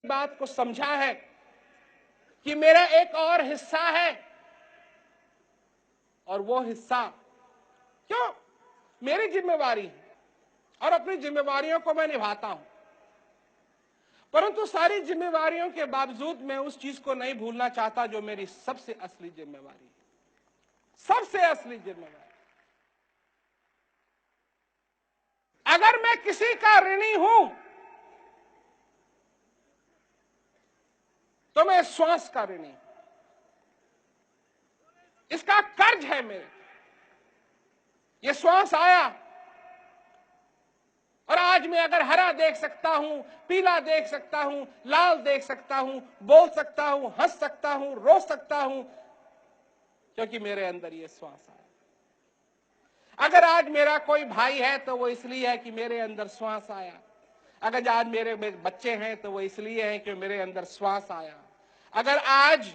बात को समझा है कि मेरा एक और हिस्सा है और वो हिस्सा क्यों मेरी जिम्मेवारी है और अपनी जिम्मेवारियों को मैं निभाता हूं, परंतु सारी जिम्मेवारियों के बावजूद मैं उस चीज को नहीं भूलना चाहता जो मेरी सबसे असली जिम्मेवारी है, सबसे असली जिम्मेवारी। अगर मैं किसी का ऋणी हूं तो मैं श्वास का ऋणी हूं, इसका कर्ज है मेरे। ये श्वास आया और आज मैं अगर हरा देख सकता हूं, पीला देख सकता हूं, लाल देख सकता हूं, बोल सकता हूं, हंस सकता हूं, रो सकता हूं, क्योंकि मेरे अंदर ये श्वास आया। अगर आज मेरा कोई भाई है तो वो इसलिए है कि मेरे अंदर श्वास आया। अगर आज मेरे बच्चे हैं तो वो इसलिए है कि मेरे अंदर श्वास आया। अगर आज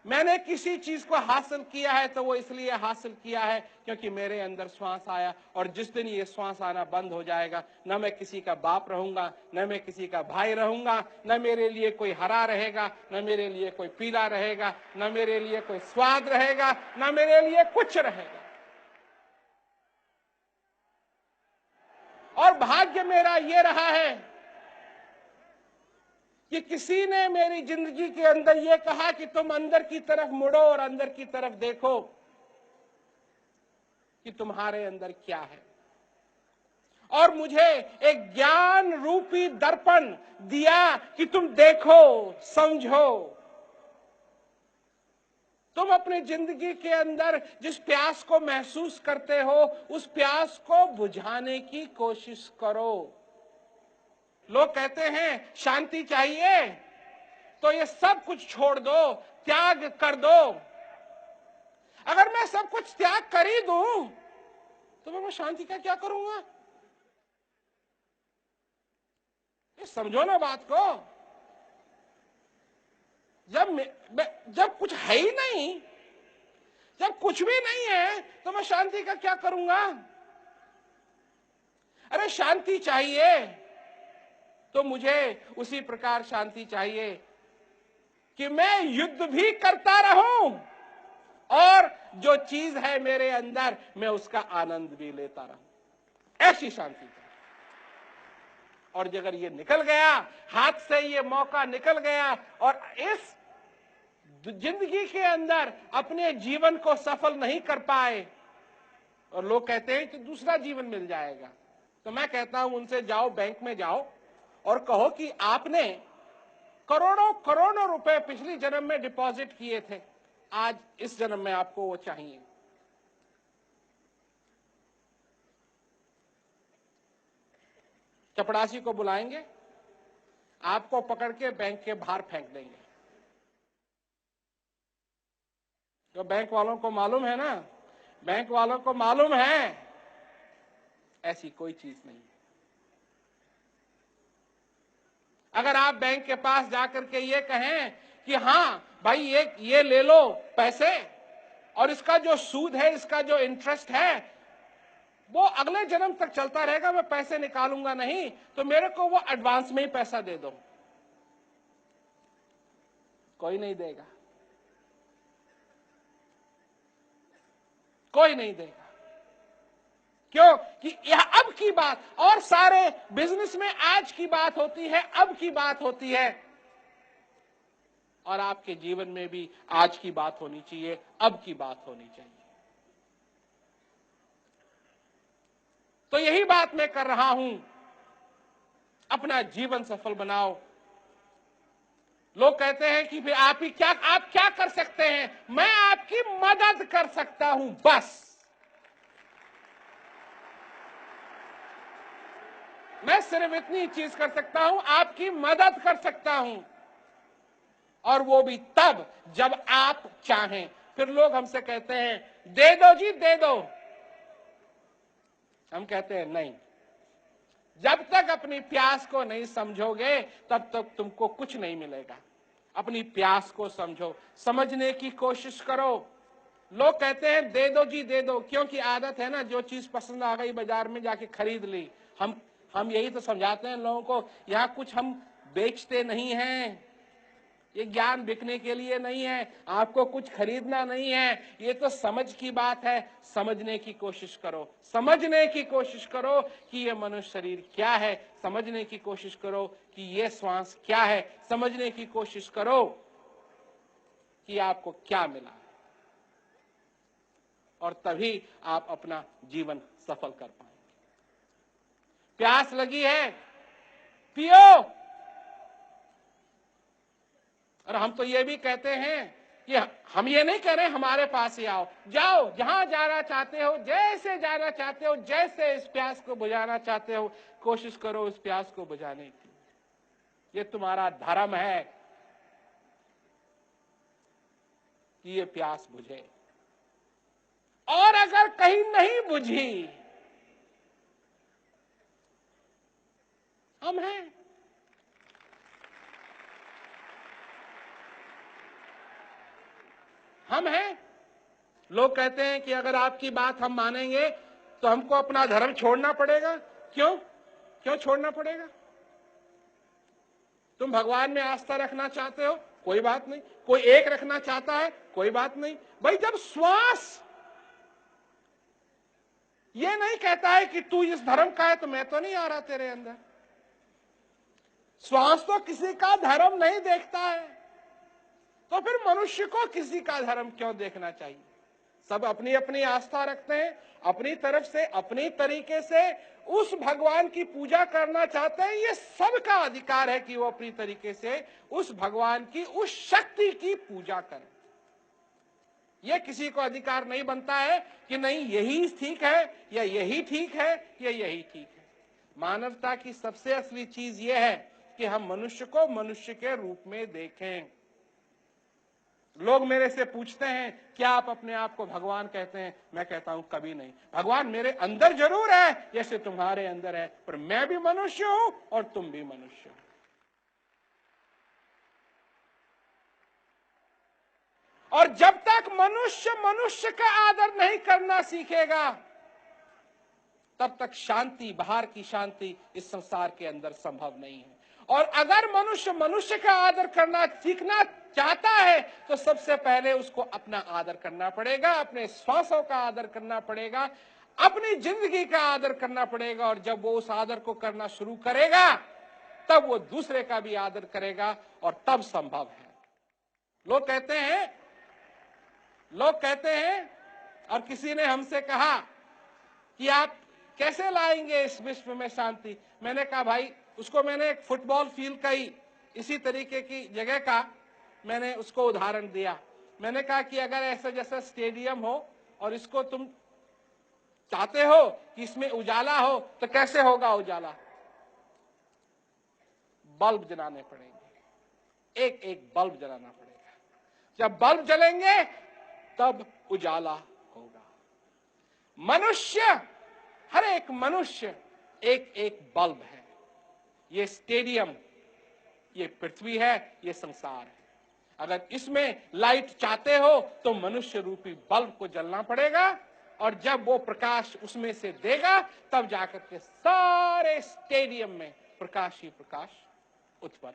मैंने किसी चीज को हासिल किया है तो वो इसलिए हासिल किया है क्योंकि मेरे अंदर श्वास आया। और जिस दिन ये श्वास आना बंद हो जाएगा, न मैं किसी का बाप रहूंगा, न मैं किसी का भाई रहूंगा, न मेरे लिए कोई हरा रहेगा, न मेरे लिए कोई पीला रहेगा, न मेरे लिए कोई स्वाद रहेगा, न मेरे लिए कुछ रहेगा। और भाग्य मेरा ये रहा है कि किसी ने मेरी जिंदगी के अंदर ये कहा कि तुम अंदर की तरफ मुड़ो और अंदर की तरफ देखो कि तुम्हारे अंदर क्या है। और मुझे एक ज्ञान रूपी दर्पण दिया कि तुम देखो, समझो। तुम अपनी जिंदगी के अंदर जिस प्यास को महसूस करते हो उस प्यास को बुझाने की कोशिश करो। लोग कहते हैं शांति चाहिए तो ये सब कुछ छोड़ दो, त्याग कर दो। अगर मैं सब कुछ त्याग कर ही दूं तो मैं शांति का क्या करूंगा? ये समझो ना बात को। जब कुछ है ही नहीं, जब कुछ भी नहीं है तो मैं शांति का क्या करूंगा? अरे शांति चाहिए तो मुझे उसी प्रकार शांति चाहिए कि मैं युद्ध भी करता रहूं और जो चीज है मेरे अंदर मैं उसका आनंद भी लेता रहूं। ऐसी शांति। और अगर ये निकल गया हाथ से, ये मौका निकल गया और इस जिंदगी के अंदर अपने जीवन को सफल नहीं कर पाए और लोग कहते हैं कि दूसरा जीवन मिल जाएगा, तो मैं कहता हूं उनसे जाओ, बैंक में जाओ और कहो कि आपने करोड़ों करोड़ों रुपए पिछली जन्म में डिपॉजिट किए थे, आज इस जन्म में आपको वो चाहिए। चपड़ासी को बुलाएंगे, आपको पकड़ के बैंक के बाहर फेंक देंगे। तो बैंक वालों को मालूम है ना, बैंक वालों को मालूम है ऐसी कोई चीज नहीं है। अगर आप बैंक के पास जाकर के ये कहें कि हाँ भाई ये ले लो पैसे और इसका जो सूद है, इसका जो इंटरेस्ट है वो अगले जन्म तक चलता रहेगा, मैं पैसे निकालूंगा नहीं, तो मेरे को वो एडवांस में ही पैसा दे दो, कोई नहीं देगा, कोई नहीं देगा। क्यों? कि यह अब की बात, और सारे बिजनेस में आज की बात होती है, अब की बात होती है, और आपके जीवन में भी आज की बात होनी चाहिए, अब की बात होनी चाहिए। तो यही बात मैं कर रहा हूं, अपना जीवन सफल बनाओ। लोग कहते हैं कि आप क्या कर सकते हैं? मैं आपकी मदद कर सकता हूं, बस। मैं सिर्फ इतनी चीज कर सकता हूं, आपकी मदद कर सकता हूं, और वो भी तब जब आप चाहें। फिर लोग हमसे कहते हैं दे दो जी, दे दो। हम कहते हैं नहीं, जब तक अपनी प्यास को नहीं समझोगे तब तक तुमको कुछ नहीं मिलेगा। अपनी प्यास को समझो, समझने की कोशिश करो। लोग कहते हैं दे दो जी, दे दो, क्योंकि आदत है ना, जो चीज पसंद आ गई बाजार में जाके खरीद ली। हम यही तो समझाते हैं लोगों को, यहाँ कुछ हम बेचते नहीं हैं, ये ज्ञान बिकने के लिए नहीं है, आपको कुछ खरीदना नहीं है, ये तो समझ की बात है। समझने की कोशिश करो, समझने की कोशिश करो कि ये मनुष्य शरीर क्या है, समझने की कोशिश करो कि ये श्वास क्या है, समझने की कोशिश करो कि आपको क्या मिला है, और तभी आप अपना जीवन सफल कर पाएंगे। प्यास लगी है, पियो। और हम तो ये भी कहते हैं कि हम ये नहीं कह रहे हमारे पास ही आओ, जाओ जहां जाना चाहते हो, जैसे जाना चाहते हो, जैसे इस प्यास को बुझाना चाहते हो, कोशिश करो इस प्यास को बुझाने की। ये तुम्हारा धर्म है कि ये प्यास बुझे। और अगर कहीं नहीं बुझी, हम हैं। हम हैं। लोग कहते हैं कि अगर आपकी बात हम मानेंगे तो हमको अपना धर्म छोड़ना पड़ेगा। क्यों क्यों छोड़ना पड़ेगा? तुम भगवान में आस्था रखना चाहते हो, कोई बात नहीं। कोई एक रखना चाहता है, कोई बात नहीं। भाई जब श्वास ये नहीं कहता है कि तू इस धर्म का है तो मैं तो नहीं आ रहा तेरे अंदर, श्वास तो किसी का धर्म नहीं देखता है, तो फिर मनुष्य को किसी का धर्म क्यों देखना चाहिए? सब अपनी अपनी आस्था रखते हैं, अपनी तरफ से अपनी तरीके से उस भगवान की पूजा करना चाहते हैं। ये सबका अधिकार है कि वो अपनी तरीके से उस भगवान की, उस शक्ति की पूजा करें। ये किसी को अधिकार नहीं बनता है कि नहीं यही ठीक है या यही ठीक है या यही ठीक है। मानवता की सबसे असली चीज ये है कि हम मनुष्य को मनुष्य के रूप में देखें। लोग मेरे से पूछते हैं क्या आप अपने आप को भगवान कहते हैं? मैं कहता हूं कभी नहीं। भगवान मेरे अंदर जरूर है जैसे तुम्हारे अंदर है, पर मैं भी मनुष्य हूं और तुम भी मनुष्य हो। और जब तक मनुष्य मनुष्य का आदर नहीं करना सीखेगा, तब तक शांति, बाहर की शांति इस संसार के अंदर संभव नहीं है। और अगर मनुष्य मनुष्य का आदर करना सीखना चाहता है तो सबसे पहले उसको अपना आदर करना पड़ेगा, अपने श्वासों का आदर करना पड़ेगा, अपनी जिंदगी का आदर करना पड़ेगा। और जब वो उस आदर को करना शुरू करेगा तब वो दूसरे का भी आदर करेगा और तब संभव है। लोग कहते हैं और किसी ने हमसे कहा कि आप कैसे लाएंगे इस विश्व में शांति? मैंने कहा भाई, उसको मैंने एक फुटबॉल फील्ड का ही इसी तरीके की जगह का मैंने उसको उदाहरण दिया। मैंने कहा कि अगर ऐसा जैसा स्टेडियम हो और इसको तुम चाहते हो कि इसमें उजाला हो, तो कैसे होगा उजाला? बल्ब जलाने पड़ेंगे, एक एक बल्ब जलाना पड़ेगा। जब बल्ब जलेंगे तब उजाला होगा। मनुष्य, हर एक मनुष्य एक एक बल्ब है। ये स्टेडियम, ये पृथ्वी है, ये संसार है। अगर इसमें लाइट चाहते हो तो मनुष्य रूपी बल्ब को जलना पड़ेगा, और जब वो प्रकाश उसमें से देगा तब जाकर के सारे स्टेडियम में प्रकाश ही प्रकाश उत्पन्न